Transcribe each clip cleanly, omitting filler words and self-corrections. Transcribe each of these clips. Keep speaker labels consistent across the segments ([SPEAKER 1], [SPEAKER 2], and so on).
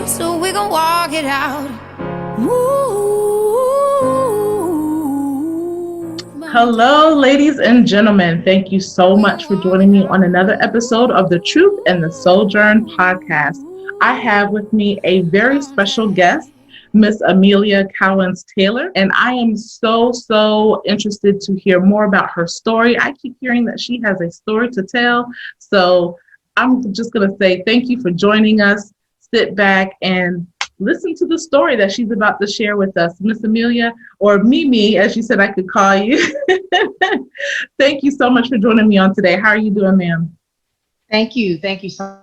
[SPEAKER 1] so we gon' walk it out.
[SPEAKER 2] Hello, ladies and gentlemen. Thank you so much for joining me on another episode of the Truth and the Sojourn podcast. I have with me a very special guest, Miss Emelia Cowens-Taylor, and I am so interested to hear more about her story. I keep hearing that she has a story to tell, so I'm just going to say thank you for joining us. Sit back and listen to the story that she's about to share with us. Miss Emelia, or Mimi, as you said I could call you. Thank you so much for joining me on today. How are you doing, ma'am?
[SPEAKER 3] Thank you. Thank you so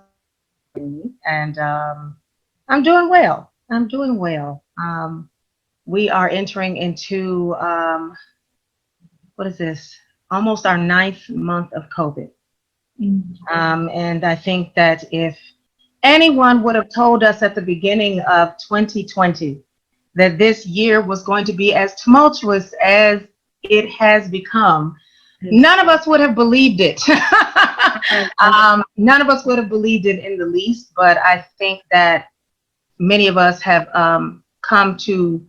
[SPEAKER 3] much. And I'm doing well. I'm doing well. We are entering into, what is this? Almost our 9th month of COVID. And I think that if anyone would have told us at the beginning of 2020 that this year was going to be as tumultuous as it has become, none of us would have believed it. None of us would have believed it in the least, but I think that many of us have come to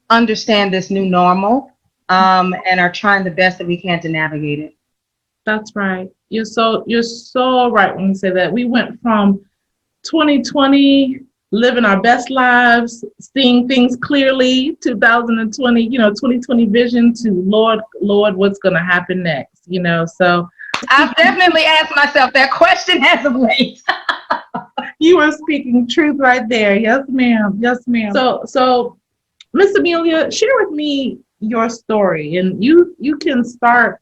[SPEAKER 3] understand this new normal and are trying the best that we can to navigate it.
[SPEAKER 2] That's right. You're so right when you say that. We went from 2020 living our best lives, seeing things clearly, 2020, 2020 vision to Lord, what's going to happen next, so.
[SPEAKER 3] I've definitely asked myself that question as of late.
[SPEAKER 2] You are speaking truth right there. Yes, ma'am. Yes, ma'am. So Miss Emelia, share with me your story, and you can start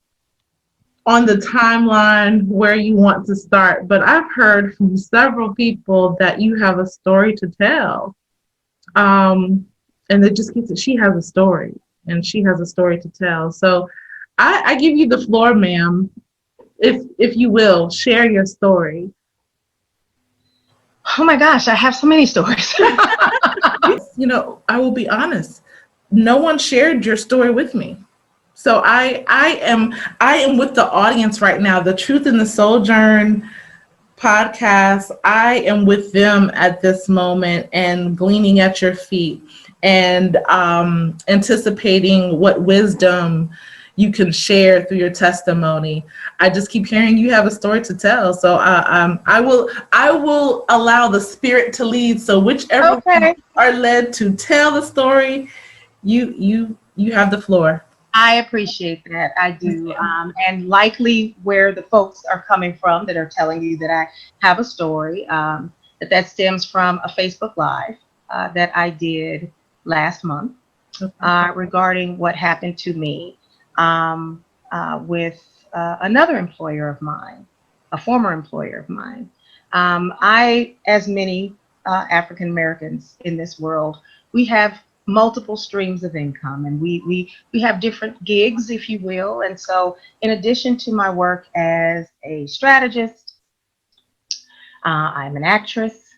[SPEAKER 2] on the timeline where you want to start, but I've heard from several people that you have a story to tell. And it just gets it. She has a story, and she has a story to tell. So I give you the floor, ma'am, if you will, share your story.
[SPEAKER 3] Oh my gosh, I have so many stories.
[SPEAKER 2] I will be honest. No one shared your story with me. So I am with the audience right now. The Truth in the Sojourn podcast, I am with them at this moment and gleaning at your feet and anticipating what wisdom you can share through your testimony. I just keep hearing you have a story to tell. So I will allow the spirit to lead. So whichever
[SPEAKER 3] Okay.
[SPEAKER 2] are led to tell the story, you have the floor.
[SPEAKER 3] I appreciate that. I do. And likely where the folks are coming from that are telling you that I have a story, that stems from a Facebook Live that I did last month regarding what happened to me with another employer of mine, a former employer of mine. I, as many African Americans in this world, we have multiple streams of income, and we have different gigs, if you will. And so in addition to my work as a strategist, I'm an actress,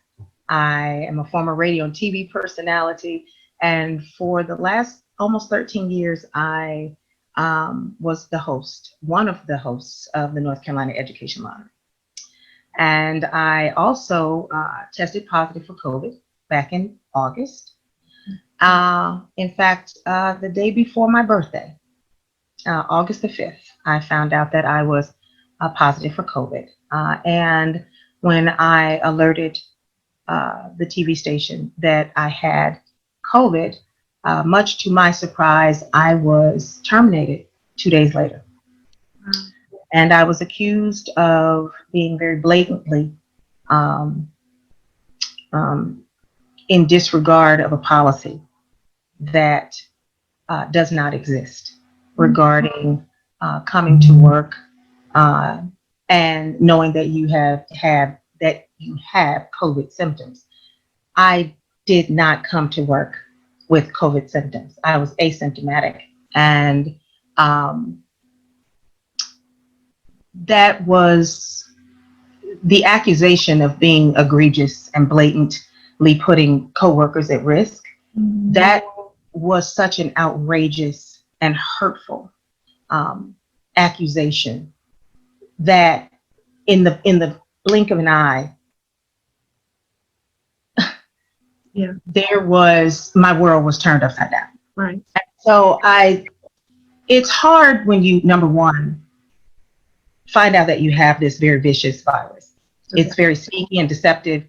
[SPEAKER 3] I am a former radio and TV personality, and for the last almost 13 years I was one of the hosts of the North Carolina Education Lottery. And I also tested positive for COVID back in August. In fact, the day before my birthday, August the 5th, I found out that I was positive for COVID. And when I alerted the TV station that I had COVID, much to my surprise, I was terminated 2 days later. And I was accused of being very blatantly in disregard of a policy that does not exist regarding coming to work and knowing that you have COVID symptoms. I did not come to work with COVID symptoms. I was asymptomatic, and that was the accusation of being egregious and blatantly putting coworkers at risk. That was such an outrageous and hurtful accusation that in the blink of an eye,
[SPEAKER 2] Yeah.
[SPEAKER 3] My world was turned upside down.
[SPEAKER 2] Right.
[SPEAKER 3] So it's hard when you, number one, find out that you have this very vicious virus.
[SPEAKER 2] Okay.
[SPEAKER 3] It's very sneaky and deceptive.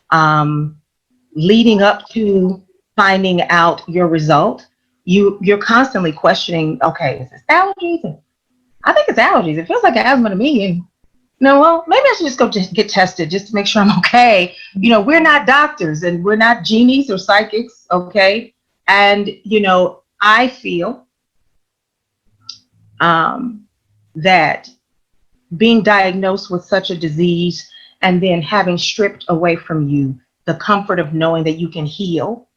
[SPEAKER 3] Um, Leading up to finding out your result, you're constantly questioning, okay, is this allergies? I think it's allergies. It feels like asthma to me. And no, well, maybe I should just go get tested just to make sure I'm okay. We're not doctors and we're not genies or psychics, okay? And, I feel that being diagnosed with such a disease and then having stripped away from you the comfort of knowing that you can heal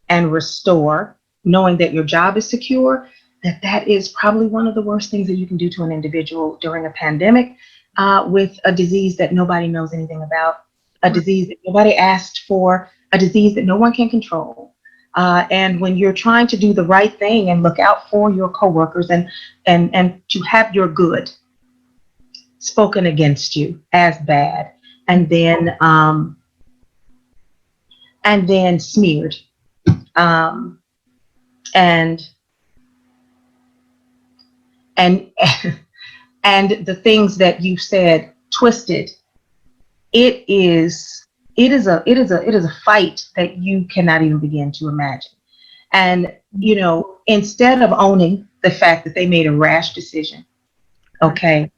[SPEAKER 3] and restore, knowing that your job is secure, that is probably one of the worst things that you can do to an individual during a pandemic, with a disease that nobody knows anything about, a disease that nobody asked for, a disease that no one can control. And when you're trying to do the right thing and look out for your coworkers and to have your good spoken against you as bad, and then smeared, um, and and and the things that you said twisted. It is a fight that you cannot even begin to imagine. And instead of owning the fact that they made a rash decision, okay,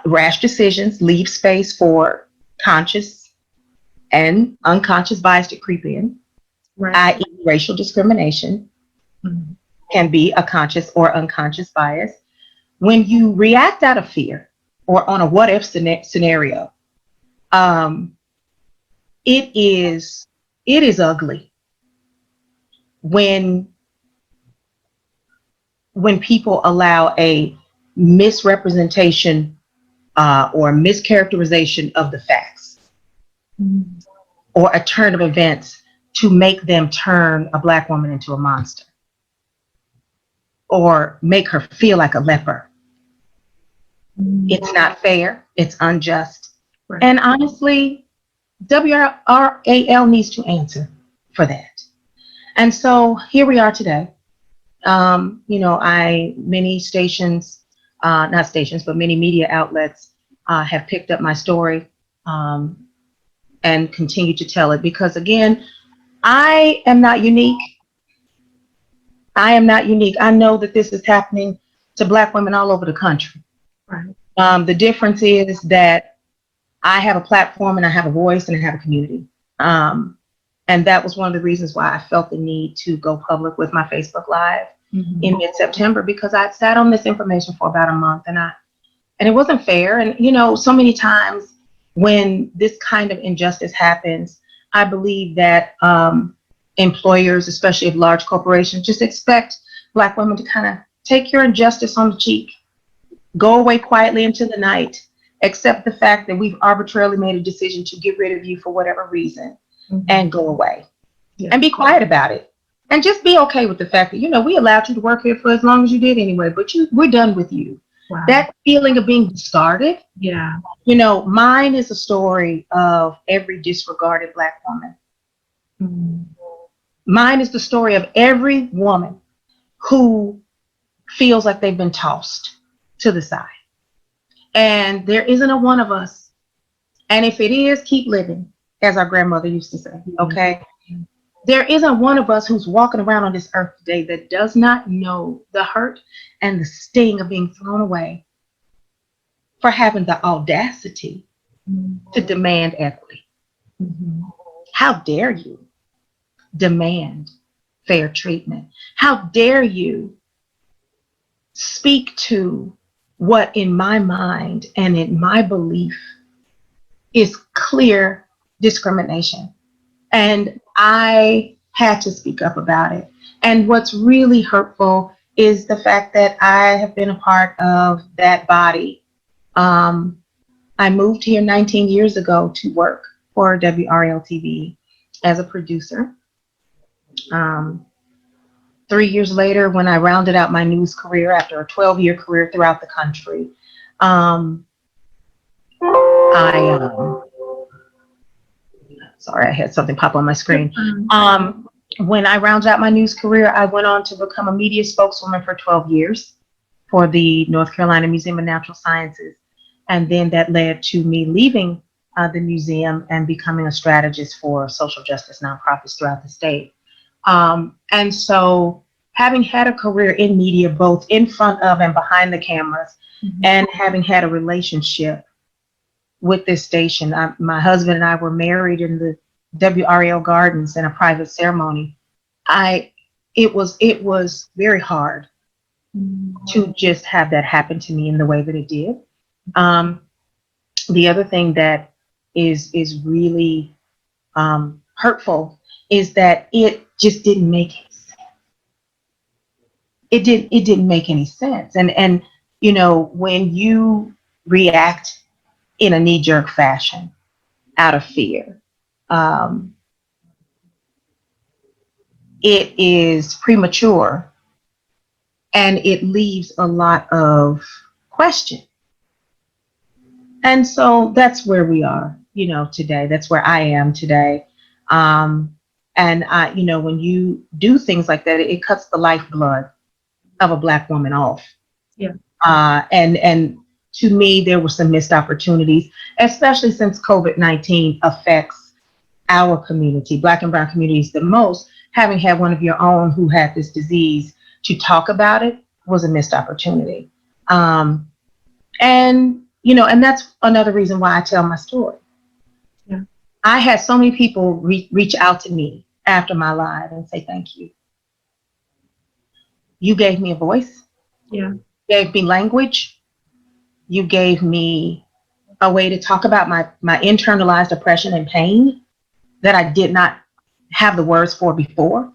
[SPEAKER 3] rash decisions leave space for conscious and unconscious bias to creep in,
[SPEAKER 2] Right.
[SPEAKER 3] i.e., racial discrimination can be a conscious or unconscious bias. When you react out of fear or on a what if scenario, it is ugly when people allow a misrepresentation or mischaracterization of the facts or a turn of events to make them turn a Black woman into a monster or make her feel like a leper. It's not fair. It's unjust.
[SPEAKER 2] Right.
[SPEAKER 3] And honestly, WRAL needs to answer for that. And so here we are today. Many stations, not stations, but many media outlets have picked up my story and continue to tell it because, again, I am not unique. I am not unique. I know that this is happening to Black women all over the country.
[SPEAKER 2] Right.
[SPEAKER 3] The difference is that I have a platform and I have a voice and I have a community. And that was one of the reasons why I felt the need to go public with my Facebook Live in mid-September, because I'd sat on this information for about a month and it wasn't fair. And, so many times when this kind of injustice happens, I believe that employers, especially of large corporations, just expect Black women to kind of take your injustice on the cheek, go away quietly into the night, accept the fact that we've arbitrarily made a decision to get rid of you for whatever reason, and go away and be quiet about it. And just be okay with the fact that, we allowed you to work here for as long as you did anyway, but we're done with you. Wow. That feeling of being discarded.
[SPEAKER 2] Yeah.
[SPEAKER 3] Mine is a story of every disregarded Black woman. Mine is the story of every woman who feels like they've been tossed to the side. And there isn't a one of us. And if it is, keep living, as our grandmother used to say, okay? There isn't one of us who's walking around on this earth today that does not know the hurt and the sting of being thrown away for having the audacity to demand equity. How dare you demand fair treatment? How dare you speak to what in my mind and in my belief is clear discrimination? And I had to speak up about it. And what's really hurtful is the fact that I have been a part of that body. I moved here 19 years ago to work for WRL TV as a producer. 3 years later, when I rounded out my news career after a 12-year career throughout the country, I Sorry, I had something pop on my screen.
[SPEAKER 2] Mhm.
[SPEAKER 3] When I rounded out my news career, I went on to become a media spokeswoman for 12 years for the North Carolina Museum of Natural Sciences. And then that led to me leaving the museum and becoming a strategist for social justice nonprofits throughout the state. And so, having had a career in media, both in front of and behind the cameras, and having had a relationship with this station, my husband and I were married in the WRL Gardens in a private ceremony. I it was very hard to just have that happen to me in the way that it did. Um, the other thing that is really hurtful is that it just didn't make any sense. It didn't make any sense. And when you react in a knee jerk fashion out of fear, um, it is premature and it leaves a lot of question. And so that's where we are, today. That's where I am today. Um, and when you do things like that, it cuts the lifeblood of a Black woman off.
[SPEAKER 2] Yeah.
[SPEAKER 3] And to me, there were some missed opportunities, especially since COVID-19 affects our community, Black and Brown communities, the most. Having had one of your own who had this disease, to talk about it was a missed opportunity. Um, and that's another reason why I tell my story.
[SPEAKER 2] Yeah.
[SPEAKER 3] I had so many people reach out to me after my live and say, thank you. You gave me a voice.
[SPEAKER 2] Yeah.
[SPEAKER 3] You gave me language. You gave me a way to talk about my internalized oppression and pain that I did not have the words for before.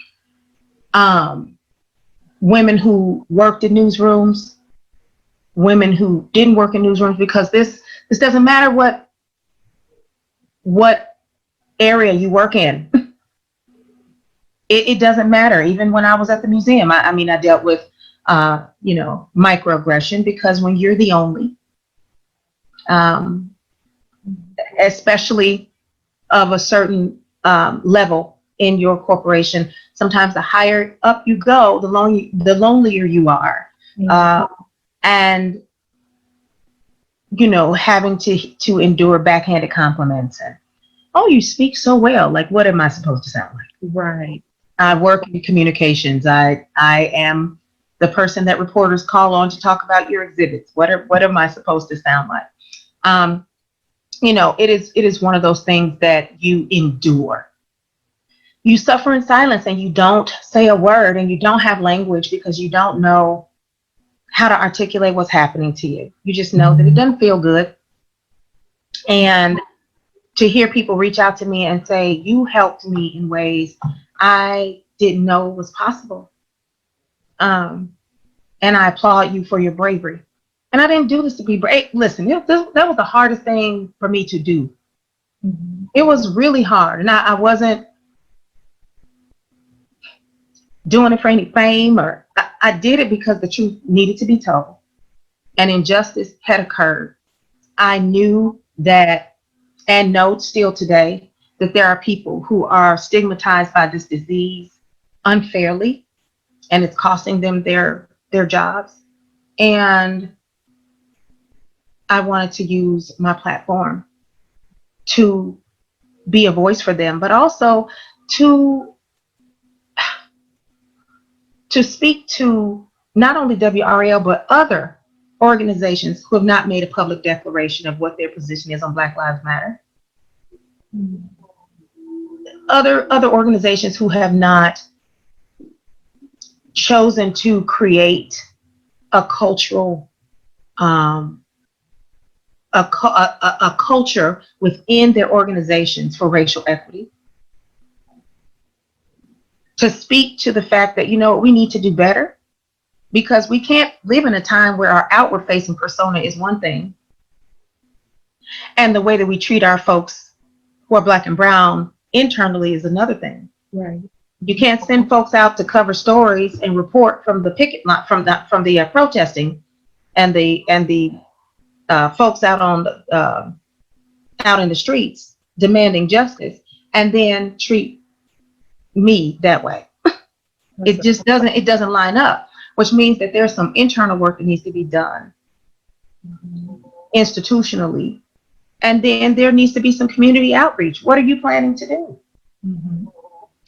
[SPEAKER 3] Women who worked in newsrooms, women who didn't work in newsrooms, because this doesn't matter what area you work in. It doesn't matter. Even when I was at the museum, I mean, I dealt with microaggression, because when you're the only, um, especially of a certain level in your corporation, sometimes the higher up you go, the lonelier you are. And having to endure backhanded compliments and, oh, you speak so well. Like, what am I supposed to sound like?
[SPEAKER 2] Right.
[SPEAKER 3] I work in communications. I am the person that reporters call on to talk about your exhibits. What am I supposed to sound like? It is one of those things that you endure. You suffer in silence and you don't say a word and you don't have language because you don't know how to articulate what's happening to you. You just know that it doesn't feel good. And to hear people reach out to me and say, you helped me in ways I didn't know was possible. And I applaud you for your bravery. And I didn't do this to be brave. Listen, that was the hardest thing for me to do. It was really hard. And I wasn't doing it for any fame, or I did it because the truth needed to be told and injustice had occurred. I knew that, and know still today, that there are people who are stigmatized by this disease unfairly, and it's costing them their jobs. And I wanted to use my platform to be a voice for them, but also to speak to not only WRL, but other organizations who have not made a public declaration of what their position is on Black Lives Matter. Other organizations who have not chosen to create a cultural a culture within their organizations for racial equity, to speak to the fact that, we need to do better, because we can't live in a time where our outward facing persona is one thing and the way that we treat our folks who are Black and Brown internally is another thing.
[SPEAKER 2] Right.
[SPEAKER 3] You can't send folks out to cover stories and report from the picket line, from the protesting and the folks out on out in the streets demanding justice, and then treat me that way. It just doesn't line up, which means that there's some internal work that needs to be done institutionally. And then there needs to be some community outreach. What are you planning to do?
[SPEAKER 2] Mm-hmm.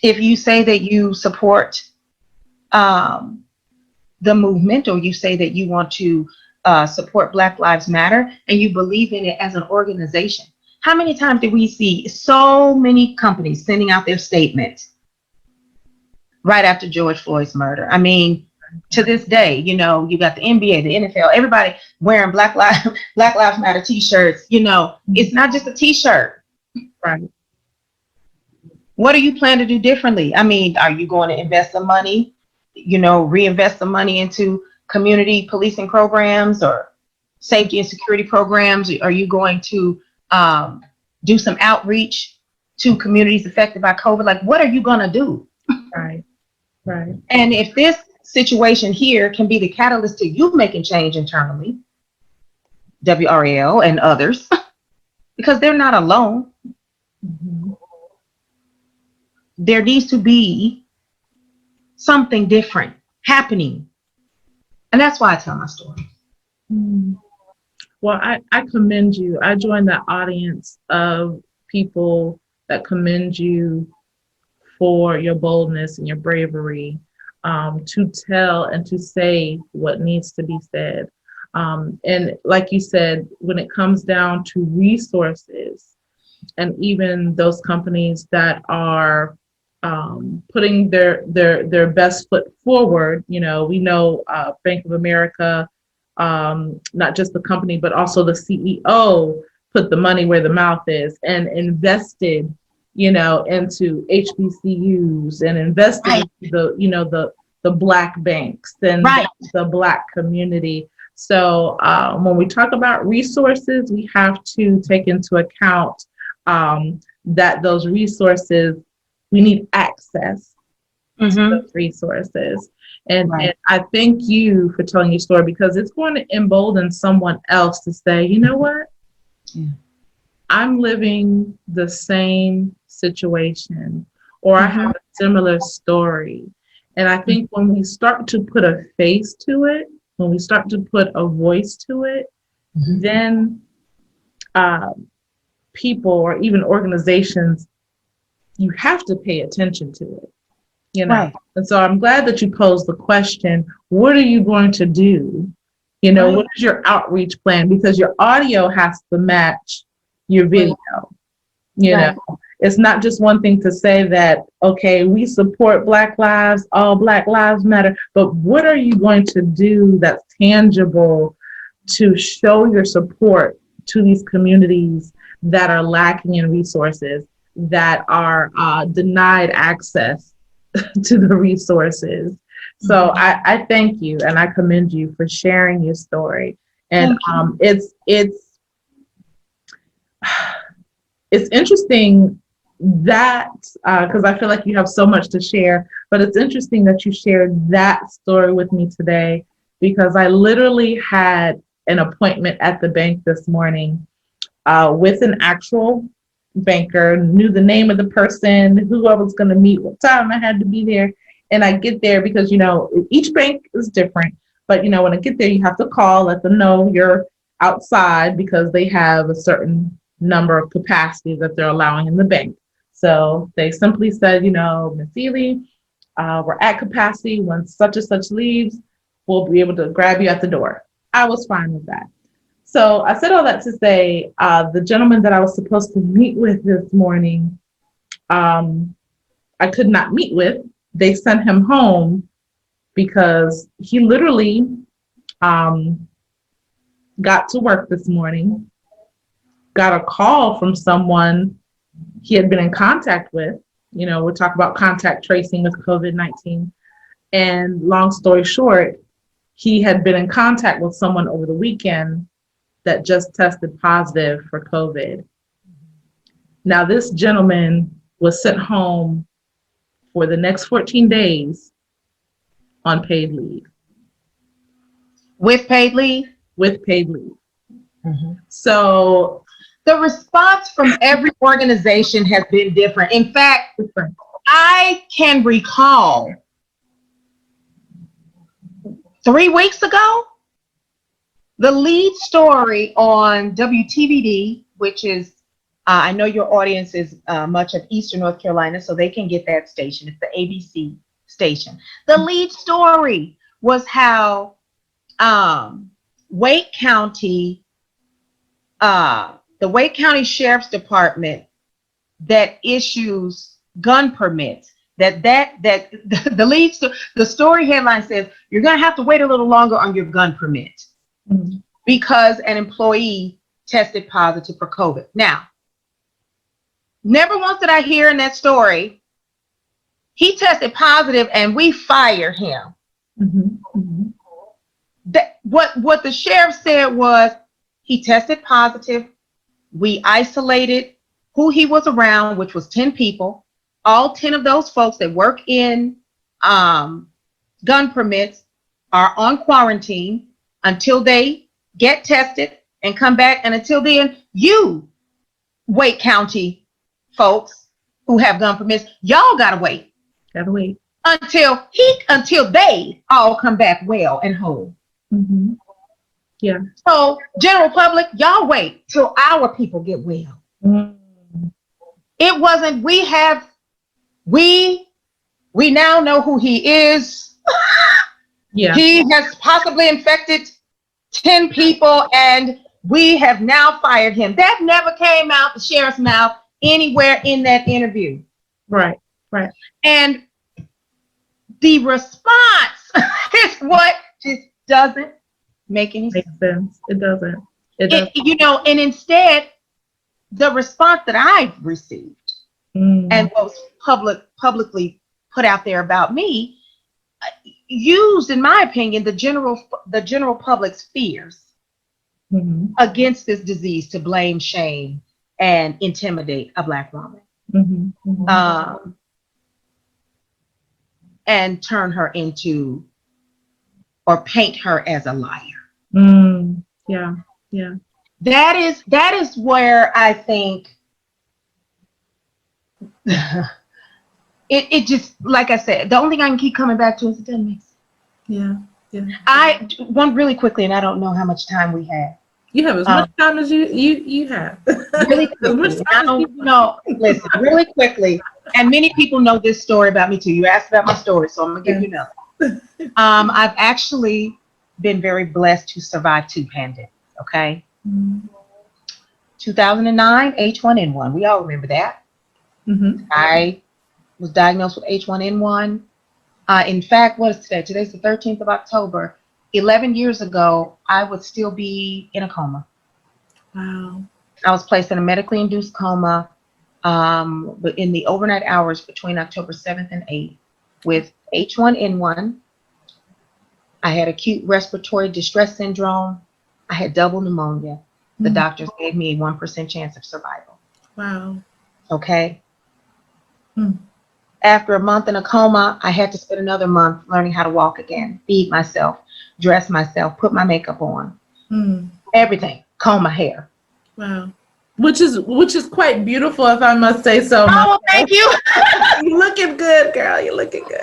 [SPEAKER 3] If you say that you support the movement, or you say that you want to support Black Lives Matter, and you believe in it as an organization, how many times did we see so many companies sending out their statements right after George Floyd's murder? I mean, to this day, you know, you got the NBA, the NFL, everybody wearing Black Lives Matter T-shirts. You know, it's not just a T-shirt.
[SPEAKER 2] Right.
[SPEAKER 3] What do you plan to do differently? I mean, are you going to invest some money, you know, reinvest some money into community policing programs or safety and security programs? Are you going to do some outreach to communities affected by COVID? Like, what are you going to do?
[SPEAKER 2] Right. Right.
[SPEAKER 3] And if this situation here can be the catalyst to you making change internally, WRAL and others, because they're not alone.
[SPEAKER 2] Mm-hmm.
[SPEAKER 3] There needs to be something different happening. And that's why I tell my story.
[SPEAKER 2] Mm. Well, I commend you. I join that audience of people that commend you for your boldness and your bravery to tell and to say what needs to be said. And like you said, when it comes down to resources, and even those companies that are putting their best foot forward, you know, we know Bank of America, not just the company, but also the CEO put the money where the mouth is and invested, you know, into HBCUs and invested
[SPEAKER 3] Right.
[SPEAKER 2] into the Black banks and
[SPEAKER 3] Right.
[SPEAKER 2] the Black community. So when we talk about resources, we have to take into account that those resources, we need access to those resources. And,
[SPEAKER 3] Right.
[SPEAKER 2] and I thank you for telling your story, because it's going to embolden someone else to say, you know what?
[SPEAKER 3] Yeah.
[SPEAKER 2] I'm living the same situation, or I have a similar story. And I think when we start to put a face to it, when we start to put a voice to it, then people or even organizations, you have to pay attention to it, you know.
[SPEAKER 3] Right.
[SPEAKER 2] And so I'm glad that you posed the question, what are you going to do? You know, what is your outreach plan? Because your audio has to match your video. You know, it's not just one thing to say that, okay, we support Black lives, all Black lives matter, but what are you going to do that's tangible to show your support to these communities that are lacking in resources, that are denied access to the resources? So I thank you and I commend you for sharing your story. And it's interesting that because I feel like you have so much to share, but it's interesting that you shared that story with me today, because I literally had an appointment at the bank this morning with an actual banker, knew the name of the person, who I was going to meet, what time I had to be there. And I get there because, you know, each bank is different. But, you know, when I get there, you have to call, let them know you're outside because they have a certain number of capacity that they're allowing in the bank. So they simply said, you know, Ms. Ely, we're at capacity. Once such and such leaves, we'll be able to grab you at the door. I was fine with that. So I said all that to say, the gentleman that I was supposed to meet with this morning, I could not meet with. They sent him home because he literally got to work this morning, got a call from someone he had been in contact with. You know, we'll talk about contact tracing with COVID-19. And long story short, he had been in contact with someone over the weekend that just tested positive for COVID. Now, this gentleman was sent home for the next 14 days on paid leave.
[SPEAKER 3] With paid leave?
[SPEAKER 2] With paid leave. So
[SPEAKER 3] The response from every organization has been different. In fact, I can recall 3 weeks ago, the lead story on WTVD, which is, I know your audience is much of Eastern North Carolina, so they can get that station. It's the ABC station. The lead story was how Wake County, the Wake County Sheriff's Department that issues gun permits, that the lead the story headline says you're going to have to wait a little longer on your gun permit because an employee tested positive for COVID. Now, never once did I hear in that story, he tested positive and we fired him. That what the sheriff said was he tested positive. We isolated who he was around, which was 10 people. All 10 of those folks that work in gun permits are on quarantine until they get tested and come back. And until then, you, Wake County folks who have gun permits, y'all gotta wait. Until they all come back well and whole.
[SPEAKER 2] Yeah.
[SPEAKER 3] So, general public, y'all wait till our people get well. It wasn't, we now know who he is.
[SPEAKER 2] Yeah.
[SPEAKER 3] He has possibly infected 10 people and we have now fired him. That never came out the sheriff's mouth anywhere in that interview.
[SPEAKER 2] Right.
[SPEAKER 3] And the response is what just doesn't make any
[SPEAKER 2] sense. It doesn't.
[SPEAKER 3] And instead, the response that I've received and what was publicly put out there about me used, in my opinion, the general public's fears against this disease to blame, shame, and intimidate a Black woman. And turn her into, or paint her as a liar.
[SPEAKER 2] Yeah.
[SPEAKER 3] That is where I think it just, like I said, the only thing I can keep coming back to is it doesn't make sense.
[SPEAKER 2] Yeah.
[SPEAKER 3] I one really quickly, and I don't know how much time we have.
[SPEAKER 2] You have as much time as you have.
[SPEAKER 3] Really quickly. Listen, really quickly. And many people know this story about me too. You asked about my story, so I'm gonna give you another. I've actually been very blessed to survive 2 pandemics. Okay. 2009 H1N1. We all remember that. I was diagnosed with H1N1. In fact, what is today? Today's the 13th of October. 11 years ago, I would still be in a coma.
[SPEAKER 2] Wow.
[SPEAKER 3] I was placed in a medically induced coma but in the overnight hours between October 7th and 8th with H1N1. I had acute respiratory distress syndrome. I had double pneumonia. The doctors gave me a 1% chance of survival.
[SPEAKER 2] Wow.
[SPEAKER 3] Okay. After a month in a coma, I had to spend another month learning how to walk again, feed myself, dress myself, put my makeup on, everything, comb my hair.
[SPEAKER 2] Wow. Which is quite beautiful, if I must say so.
[SPEAKER 3] Oh, thank you.
[SPEAKER 2] You're looking good, girl. You're looking good.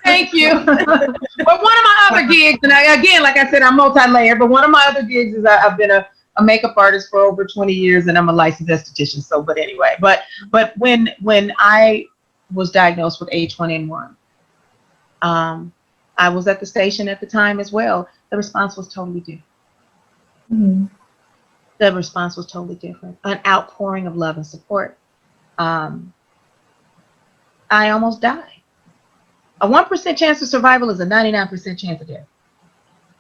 [SPEAKER 3] Thank you. But one of my other gigs, and again, like I said, I'm multi-layered, but one of my other gigs is I've been a makeup artist for over 20 years and I'm a licensed esthetician. So, but anyway, but when I was diagnosed with H1N1, I was at the station at the time as well. The response was totally different. The response was totally different. An outpouring of love and support. I almost died. A 1% chance of survival is a 99% chance of death.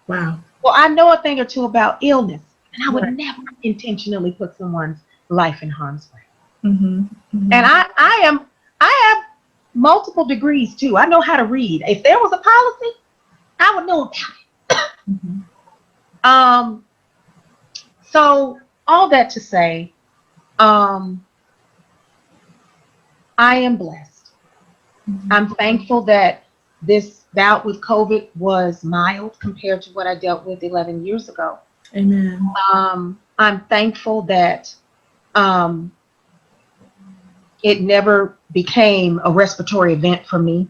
[SPEAKER 2] Wow.
[SPEAKER 3] Well, I know a thing or two about illness, and I would never intentionally put someone's life in harm's way. And I have multiple degrees too. I know how to read. If there was a policy, I would know about it. So all that to say, I am blessed. I'm thankful that this bout with COVID was mild compared to what I dealt with 11 years ago.
[SPEAKER 2] Amen.
[SPEAKER 3] I'm thankful that um, it never became a respiratory event for me.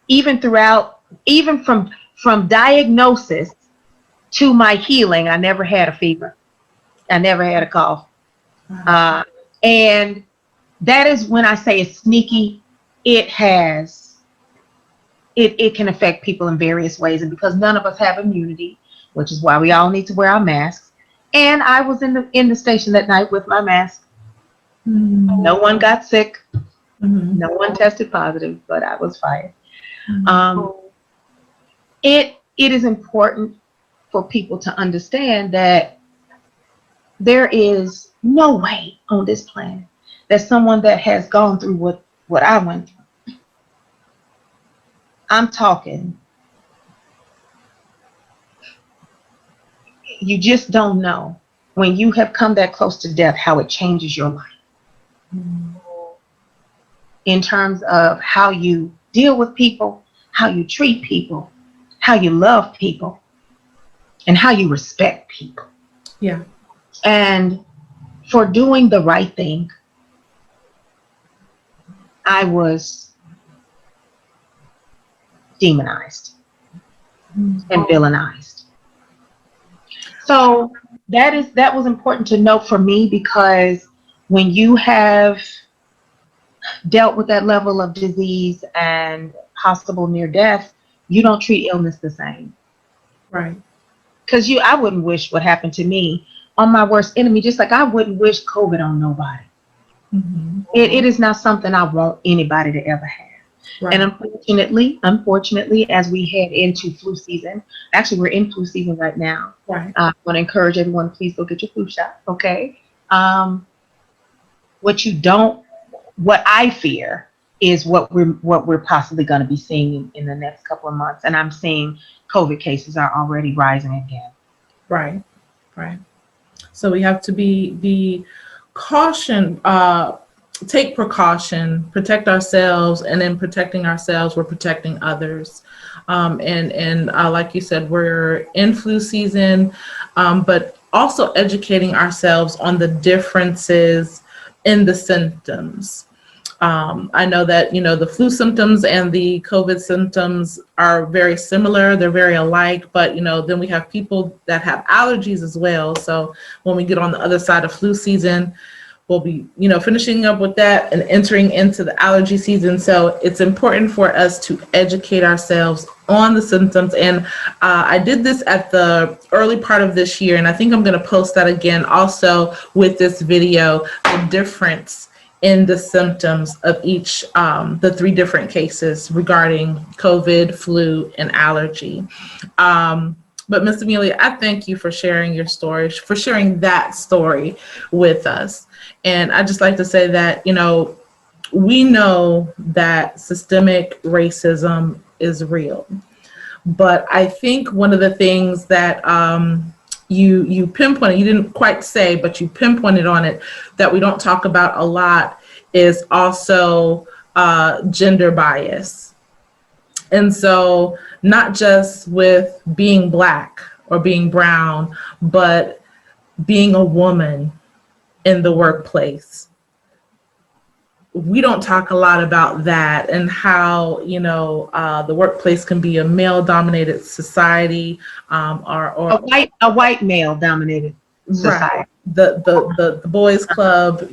[SPEAKER 3] Even throughout, even from diagnosis to my healing, I never had a fever. I never had a cough.
[SPEAKER 2] Wow.
[SPEAKER 3] Uh, and that is when I say it's sneaky. It has it can affect people in various ways, and because none of us have immunity, which is why we all need to wear our masks. And I was in the station that night with my mask.
[SPEAKER 2] Mm-hmm.
[SPEAKER 3] No one got sick.
[SPEAKER 2] Mm-hmm.
[SPEAKER 3] No one tested positive, but I was fired.
[SPEAKER 2] Mm-hmm.
[SPEAKER 3] Um, it is important for people to understand that there is no way on this planet that someone that has gone through what I went through. I'm talking, you just don't know when you have come that close to death how it changes your life in terms of how you deal with people, how you treat people, how you love people, and how you respect people.
[SPEAKER 2] Yeah.
[SPEAKER 3] And for doing the right thing, I was demonized and villainized. So that was important to note for me, because when you have dealt with that level of disease and possible near death, you don't treat illness the same.
[SPEAKER 2] Right.
[SPEAKER 3] Because I wouldn't wish what happened to me on my worst enemy, just like I wouldn't wish COVID on nobody.
[SPEAKER 2] Mm-hmm.
[SPEAKER 3] It is not something I want anybody to ever have. And
[SPEAKER 2] Right.
[SPEAKER 3] unfortunately, as we head into flu season, actually we're in flu season right now.
[SPEAKER 2] Right.
[SPEAKER 3] I want to encourage everyone, please go get your flu shot. Okay. Um, what you don't, what I fear is what we're possibly going to be seeing in the next couple of months. And I'm seeing COVID cases are already rising again.
[SPEAKER 2] Right. Right. So we have to be caution, take precaution, protect ourselves, and in protecting ourselves, we're protecting others. And like you said, we're in flu season, but also educating ourselves on the differences in the symptoms. I know that, the flu symptoms and the COVID symptoms are very similar. They're very alike, but, then we have people that have allergies as well. So when we get on the other side of flu season, we'll be, finishing up with that and entering into the allergy season. So it's important for us to educate ourselves on the symptoms. And I did this at the early part of this year, and I think I'm going to post that again also with this video, the difference in the symptoms of each, the 3 different cases regarding COVID, flu, and allergy. But Miss Emelia, I thank you for sharing your story, for sharing that story with us. And I just like to say that, we know that systemic racism is real. But I think one of the things that you pinpointed, you didn't quite say, but you pinpointed on it, that we don't talk about a lot is also gender bias. And so not just with being Black or being brown, but being a woman in the workplace. We don't talk a lot about that, and how, the workplace can be a male dominated society, or
[SPEAKER 3] A white male dominated
[SPEAKER 2] right,
[SPEAKER 3] society.
[SPEAKER 2] the boys club,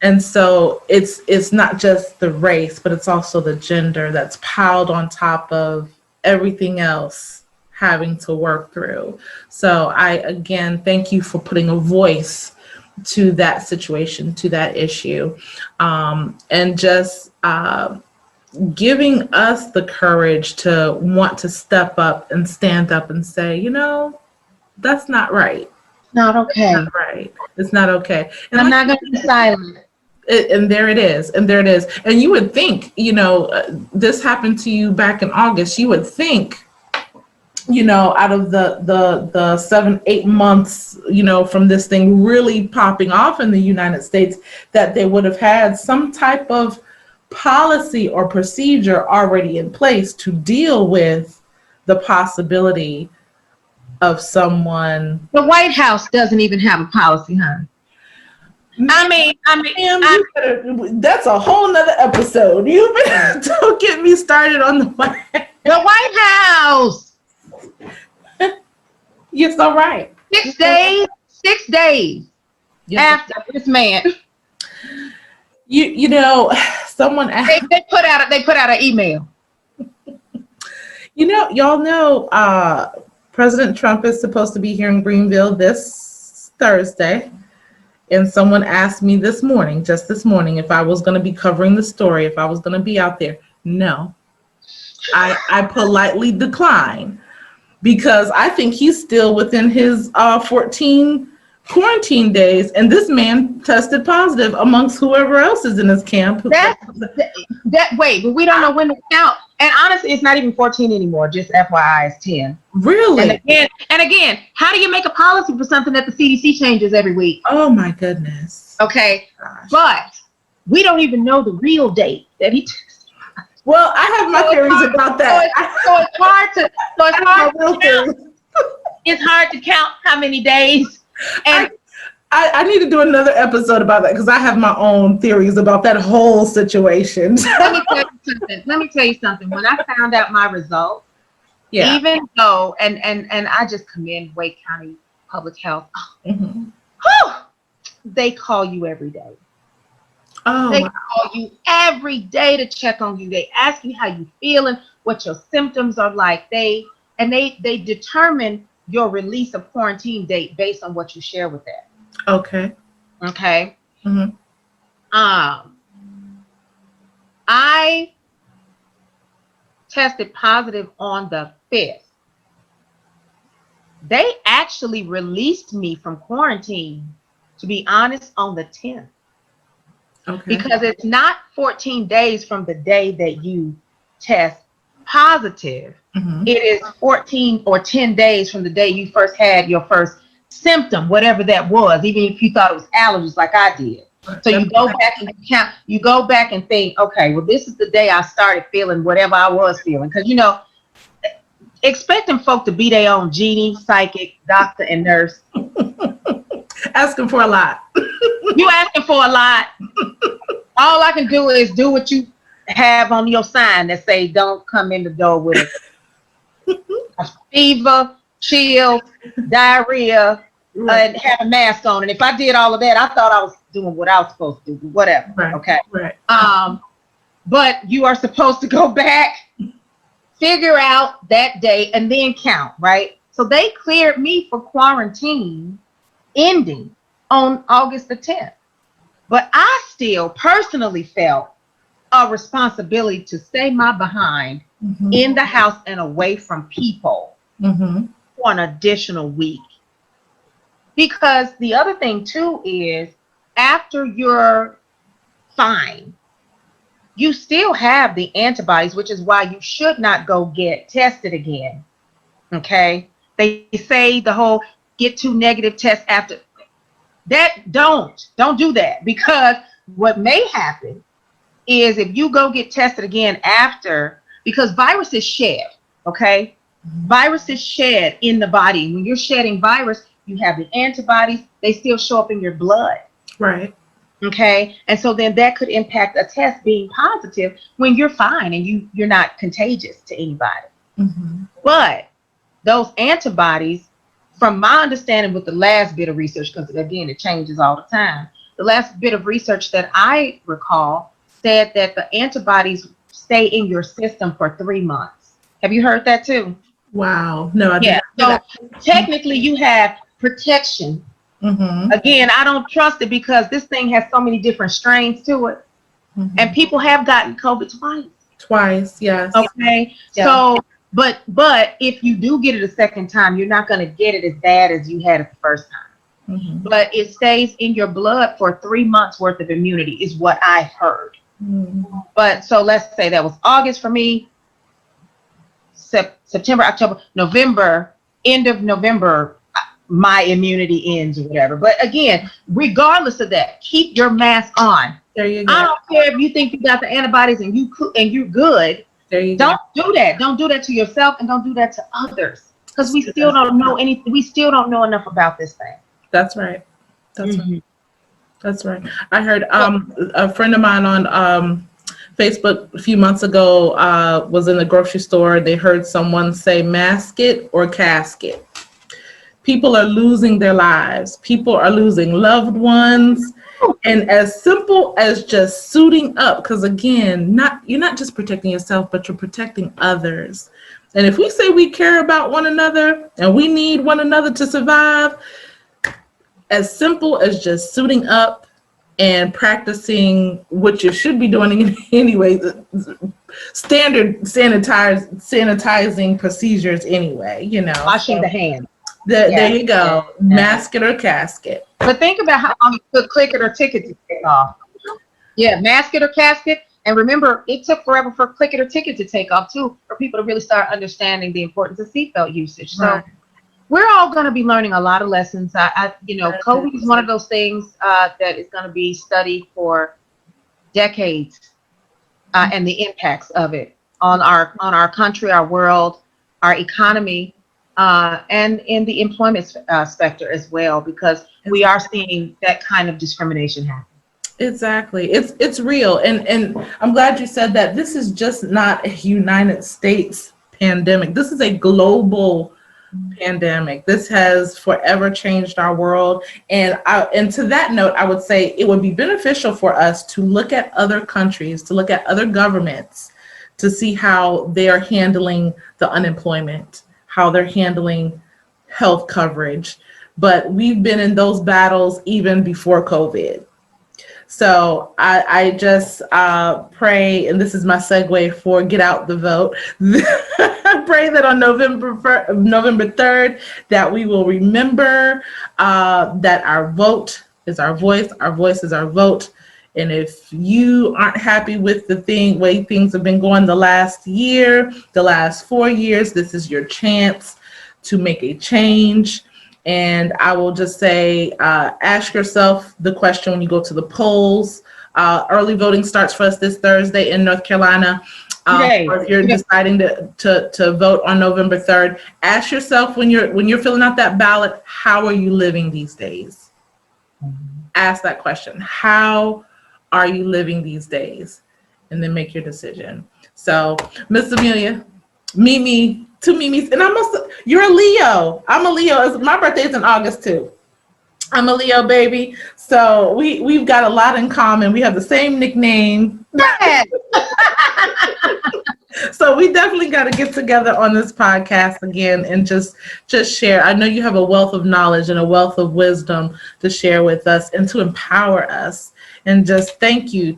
[SPEAKER 2] and so it's not just the race, but it's also the gender that's piled on top of everything else having to work through. So I again thank you for putting a voice to that situation, to that issue, and just giving us the courage to want to step up and stand up and say, that's not right.
[SPEAKER 3] Not okay.
[SPEAKER 2] Not right. It's not okay. And
[SPEAKER 3] I'm
[SPEAKER 2] like,
[SPEAKER 3] not going to be silent.
[SPEAKER 2] and there it is. And there it is. And you would think, this happened to you back in August. You would think, out of the 7-8 months, from this thing really popping off in the United States, that they would have had some type of policy or procedure already in place to deal with the possibility of someone.
[SPEAKER 3] The White House doesn't even have a policy, huh?
[SPEAKER 2] That's a whole nother episode. You better don't get me started on the
[SPEAKER 3] White House.
[SPEAKER 2] You're so right.
[SPEAKER 3] 6 days. 6 days after this man.
[SPEAKER 2] You know, someone asked,
[SPEAKER 3] they put out an email.
[SPEAKER 2] You know, y'all know President Trump is supposed to be here in Greenville this Thursday. And someone asked me just this morning, if I was going to be covering the story, if I was going to be out there. No, I politely decline, because I think he's still within his 14 quarantine days, and this man tested positive amongst whoever else is in his camp.
[SPEAKER 3] Wait, but we don't know when to count. And honestly, it's not even 14 anymore. Just FYI, it's 10.
[SPEAKER 2] Really?
[SPEAKER 3] And again, how do you make a policy for something that the CDC changes every week?
[SPEAKER 2] Oh my goodness.
[SPEAKER 3] Okay,
[SPEAKER 2] Gosh.
[SPEAKER 3] but we don't even know the real date that he tested.
[SPEAKER 2] Well, I have my theories about that.
[SPEAKER 3] So it's hard to count. It's hard to count how many days. And
[SPEAKER 2] I need to do another episode about that, because I have my own theories about that whole situation.
[SPEAKER 3] Let me tell you something. When I found out my results, even though, and I just commend Wake County Public Health, they call you every day. They call you every day to check on you. They ask you how you feeling, what your symptoms are like. They determine your release of quarantine date based on what you share with them.
[SPEAKER 2] Okay.
[SPEAKER 3] Mm-hmm. I tested positive on the 5th. They actually released me from quarantine, to be honest, on the 10th.
[SPEAKER 2] Okay.
[SPEAKER 3] Because it's not 14 days from the day that you test positive. Mm-hmm. It is 14 or 10 days from the day you first had your first symptom, whatever that was, even if you thought it was allergies like I did. So you go back and count, you go back and think, okay, well, this is the day I started feeling whatever I was feeling. Because, you know, expecting folk to be their own genie, psychic, doctor, and nurse.
[SPEAKER 2] Asking for a lot.
[SPEAKER 3] You asking for a lot. All I can do is do what you have on your sign that say, don't come in the door with a fever, chills, diarrhea, and have a mask on. And if I did all of that, I thought I was doing what I was supposed to do, whatever.
[SPEAKER 2] Right.
[SPEAKER 3] Okay.
[SPEAKER 2] Right.
[SPEAKER 3] But you are supposed to go back, figure out that day, and then count, right? So they cleared me for quarantine ending on August the 10th. But I still personally felt a responsibility to stay my behind in the house and away from people for an additional week. Because the other thing too is, after you're fine, you still have the antibodies, which is why you should not go get tested again. Okay? They say the whole get 2 negative tests after. Don't do that, because what may happen is if you go get tested again after, because viruses shed, okay? Viruses shed in the body. When you're shedding virus, you have the antibodies, they still show up in your blood.
[SPEAKER 2] Right.
[SPEAKER 3] Okay. And so then that could impact a test being positive when you're fine and you're not contagious to anybody. But those antibodies, from my understanding with the last bit of research, because again, it changes all the time. The last bit of research that I recall said that the antibodies stay in your system for 3 months. Have you heard that too?
[SPEAKER 2] Wow. No, I didn't.
[SPEAKER 3] So technically you have protection. Again, I don't trust it because this thing has so many different strains to it. And people have gotten COVID twice.
[SPEAKER 2] Twice, yes.
[SPEAKER 3] Okay. Yeah. So, but if you do get it a second time, you're not going to get it as bad as you had it the first time. But it stays in your blood for 3 months worth of immunity is what I heard. But so let's say that was August for me, September, October, November, end of November, my immunity ends or whatever. But again, regardless of that, keep your mask on.
[SPEAKER 2] There you go.
[SPEAKER 3] I don't care if you think you got the antibodies and you're good.
[SPEAKER 2] There you
[SPEAKER 3] go. Don't do that. Don't do that to yourself and don't do that to others. because we still don't know anything. We still don't know enough about this thing.
[SPEAKER 2] That's right. That's
[SPEAKER 3] Mhm.
[SPEAKER 2] right. That's right. I heard a friend of mine on Facebook a few months ago was in the grocery store. They heard someone say mask it or casket. People are losing their lives. People are losing loved ones. And as simple as just suiting up, because again, you're not just protecting yourself, but you're protecting others. And if we say we care about one another and we need one another to survive, as simple as just suiting up and practicing what you should be doing anyway, standard sanitizing procedures anyway,
[SPEAKER 3] Washing the hands.
[SPEAKER 2] There you go.
[SPEAKER 3] Yeah.
[SPEAKER 2] Mask it or casket.
[SPEAKER 3] But think about how long it took click it or ticket to take off. Yeah, mask it or casket. And remember, it took forever for click it or ticket to take off too, for people to really start understanding the importance of seatbelt usage. So
[SPEAKER 2] Right.
[SPEAKER 3] we're all going to be learning a lot of lessons. COVID is one of those things that is going to be studied for decades, and the impacts of it on our country, our world, our economy, and in the employment sector as well, because we are seeing that kind of discrimination happen.
[SPEAKER 2] Exactly. It's real. And I'm glad you said that. This is just not a United States pandemic. This is a global pandemic. This has forever changed our world. And to that note, I would say it would be beneficial for us to look at other countries, to look at other governments, to see how they are handling the unemployment, how they're handling health coverage. But we've been in those battles even before COVID. So I just pray, and this is my segue for Get Out the Vote. I pray that on November 3rd, that we will remember that our vote is our voice is our vote. And if you aren't happy with the way things have been going the last year, the last 4 years, this is your chance to make a change. And I will just say, ask yourself the question when you go to the polls. Early voting starts for us this Thursday in North Carolina. Or if you're deciding to vote on November 3rd, ask yourself when you're filling out that ballot, how are you living these days? Ask that question. How are you living these days? And then make your decision. So, Miss Emelia, Mimi, two Mimis, and you're a Leo. I'm a Leo. My birthday is in August too. I'm a Leo baby. So we've got a lot in common. We have the same nickname.
[SPEAKER 3] Yes.
[SPEAKER 2] So we definitely got to get together on this podcast again and just share. I know you have a wealth of knowledge and a wealth of wisdom to share with us and to empower us. And just thank you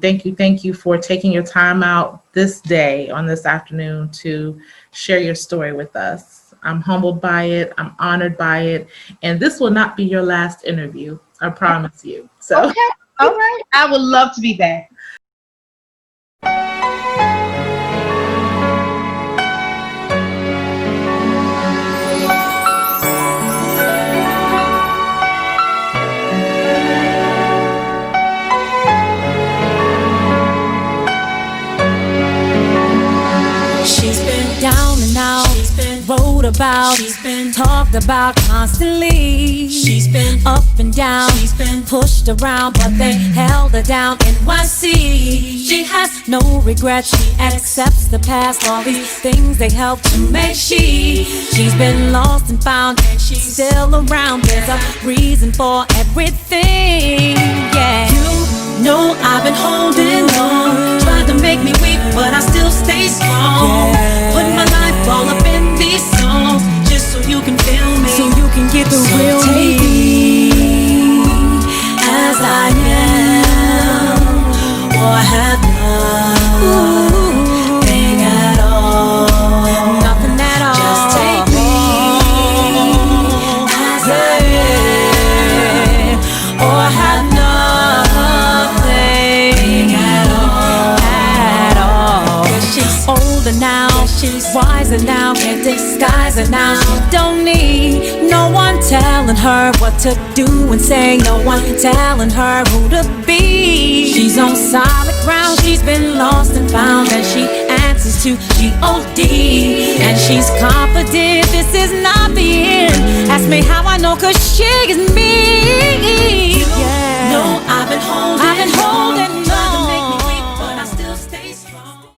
[SPEAKER 2] for taking your time out this day on this afternoon to share your story with us. I'm humbled by it. I'm honored by it. And this will not be your last interview. I promise you. So
[SPEAKER 3] Okay. All right. I would love to be back.
[SPEAKER 1] She's been down and out, she's been wrote about, she's been talked about constantly. She's been up and down, she's been pushed around, but they held her down. NYC, she has no regrets, she accepts the past. All these things they help to make she's been lost and found, and she's still around. There's a reason for everything, yeah. You know I've been holding on, tried to make me weak, but I still stay strong. Yeah. Put my life all up in these songs, just so you can feel me, so you can get the real me. As I am, or have nothing at all, nothing at all. Just take me as I am, or have nothing at all. She's older now, she's wiser now, can't disguise her now. She don't need no one telling her what to do and say, no one telling her who to be. She's on solid ground, she's been lost and found, and she answers to G-O-D. And she's confident this is not me how I know, 'cause she is me.